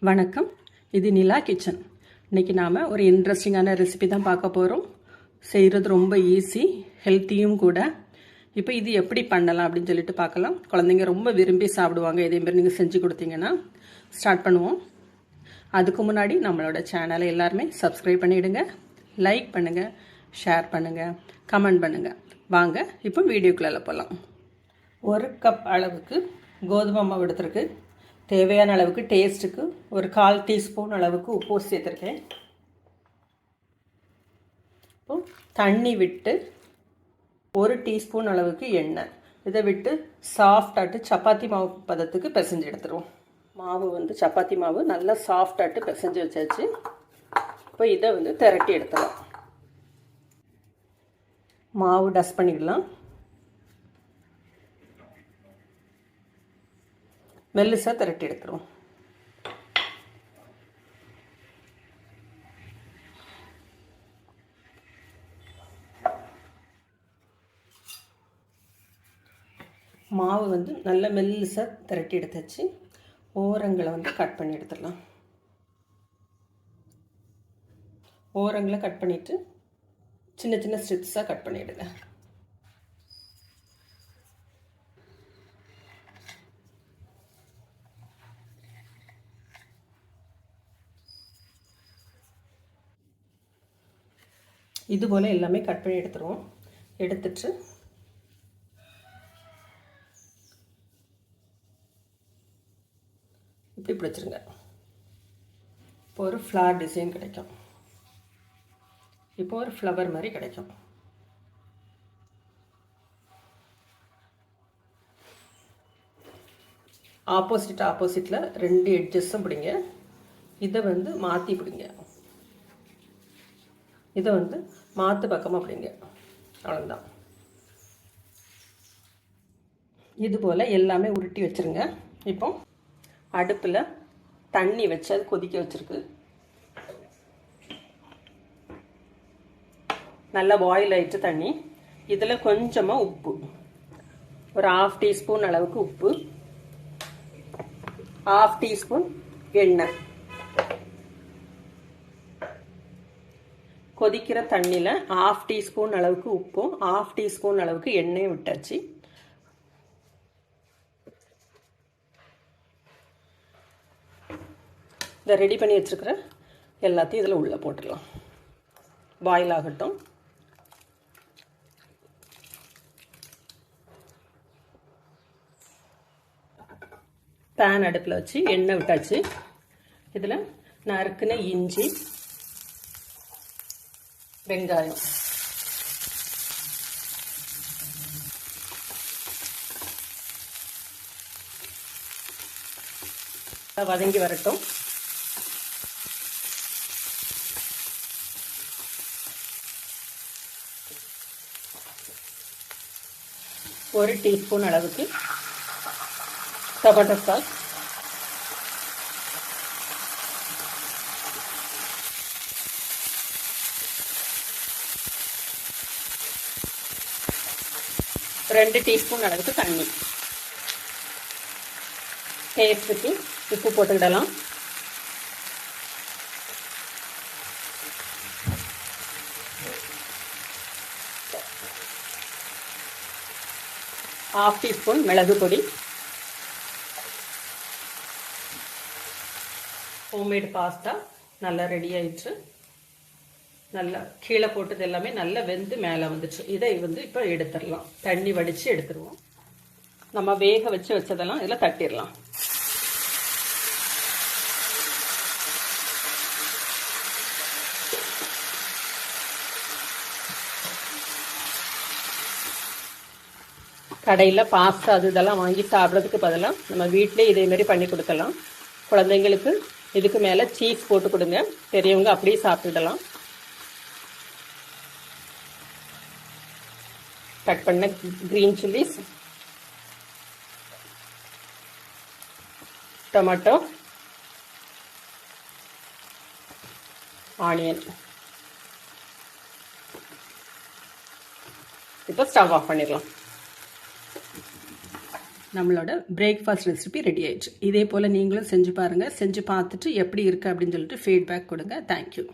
வணக்கம், இது நிலா கிச்சன். இன்றைக்கி நாம் ஒரு இன்ட்ரெஸ்டிங்கான ரெசிபி தான் பார்க்க போகிறோம். செய்கிறது ரொம்ப ஈஸி, ஹெல்த்தியும் கூட. இப்போ இது எப்படி பண்ணலாம் அப்படின்னு சொல்லிட்டு பார்க்கலாம். குழந்தைங்க ரொம்ப விரும்பி சாப்பிடுவாங்க. இதேமாரி நீங்கள் செஞ்சு கொடுத்தீங்கன்னா. ஸ்டார்ட் பண்ணுவோம். அதுக்கு முன்னாடி நம்மளோட சேனலை எல்லாருமே சப்ஸ்கிரைப் பண்ணிவிடுங்க, லைக் பண்ணுங்கள், ஷேர் பண்ணுங்கள், கமெண்ட் பண்ணுங்கள். வாங்க இப்போ வீடியோக்குள்ளே போகலாம். 1 கப் அளவுக்கு கோதுமை மாவு எடுத்துருக்கு. தேவையான அளவுக்கு டேஸ்ட்டுக்கு ஒரு 1/4 டீஸ்பூன் அளவுக்கு உப்பு சேர்த்துருக்கேன். இப்போ தண்ணி விட்டு 1 டீஸ்பூன் அளவுக்கு எண்ணெய் இதை விட்டு சாஃப்டாட்டு சப்பாத்தி மாவு பதத்துக்கு பிசைஞ்சு எடுத்துருவோம். மாவு சப்பாத்தி மாவு நல்லா சாஃப்டாட்டு பிசைஞ்சு வச்சாச்சு. இப்போ இதை திரட்டி எடுத்துடலாம். மாவு டஸ்ட் பண்ணிடலாம். மெல்லிசாக திரட்டி எடுத்துருவோம். மாவு நல்ல மெல்லிசாக திரட்டி எடுத்தாச்சு. ஓரங்களை கட் பண்ணி எடுத்துடலாம். ஓரங்களை கட் பண்ணிவிட்டு சின்ன சின்ன ஸ்ட்ரிப்ஸாக கட் பண்ணிவிடுங்க. இது போல் எல்லாமே கட் பண்ணி எடுத்துருவோம். எடுத்துட்டு இப்படி பிடிச்சிருங்க. இப்போ ஒரு ஃப்ளார் டிசைன் கிடைக்கும். இப்போ ஒரு ஃப்ளவர் மாதிரி கிடைக்கும். ஆப்போசிட்டில் 2 எட்ஜஸும் பிடிங்க. இதை மாற்றி பிடிங்க. இதை மாற்று பக்கமாக பிடிங்க. அவ்வளோதான். இது போல் எல்லாமே உருட்டி வச்சுருங்க. இப்போ அடுப்பில் தண்ணி வச்சு அது கொதிக்க வச்சுருக்கு. நல்லா பாயில் ஆயிடுச்சு தண்ணி. இதில் கொஞ்சமாக உப்பு, ஒரு 1/2 டீஸ்பூன் அளவுக்கு உப்பு, 1/2 டீஸ்பூன் எண்ணெய். கொதிக்கிற தண்ணியில் 1/2 டீஸ்பூன் அளவுக்கு உப்பும் 1/2 டீஸ்பூன் அளவுக்கு எண்ணெயும் விட்டாச்சு. இதை ரெடி பண்ணி வச்சுருக்கிற எல்லாத்தையும் இதில் உள்ளே போட்டுடலாம். பாயில் ஆகட்டும். பேன் அடுப்பில் வச்சு எண்ணெய் விட்டாச்சு. இதில் நறுக்குன இஞ்சி, வெங்காயம், வதங்கி வரட்டும். ஒரு டீஸ்பூன் அளவுக்கு டொமேட்டோ சாஸ், ரெண்டு டீஸ்பூன் அளவுக்கு தண்ணி, டேஸ்ட்டுக்கு உப்பு போட்டுக்கிடலாம். ½ டீஸ்பூன் மிளகு பொடி. ஹோம்மேட் பாஸ்தா நல்லா ரெடி ஆயிடுச்சு. நல்லா கீழே போட்டது எல்லாமே நல்லா வெந்து மேலே வந்துச்சு. இதை இப்போ எடுத்துடலாம். தண்ணி வடித்து எடுத்துருவோம். நம்ம வேக வச்சதெல்லாம் இதில் தட்டிடலாம். கடையில் பாஸ்தா இதெல்லாம் வாங்கி சாப்பிட்றதுக்கு பதிலாக நம்ம வீட்டிலே இதேமாரி பண்ணி கொடுக்கலாம். குழந்தைங்களுக்கு இதுக்கு மேலே சீஸ் போட்டு கொடுங்க. பெரியவங்க அப்படியே சாப்பிட்டுடலாம். கட் பண்ண கிரீன் சில்லிஸ், டொமேட்டோ, ஆனியன். இப்போ ஸ்டவ் ஆஃப் பண்ணிடலாம். நம்மளோட பிரேக்ஃபாஸ்ட் ரெசிபி ரெடி ஆயிடுச்சு. இதே போல் நீங்களும் செஞ்சு பாருங்கள். செஞ்சு பார்த்துட்டு எப்படி இருக்குது அப்படின்னு சொல்லிட்டு ஃபீட்பேக் கொடுங்க. தேங்க்யூ.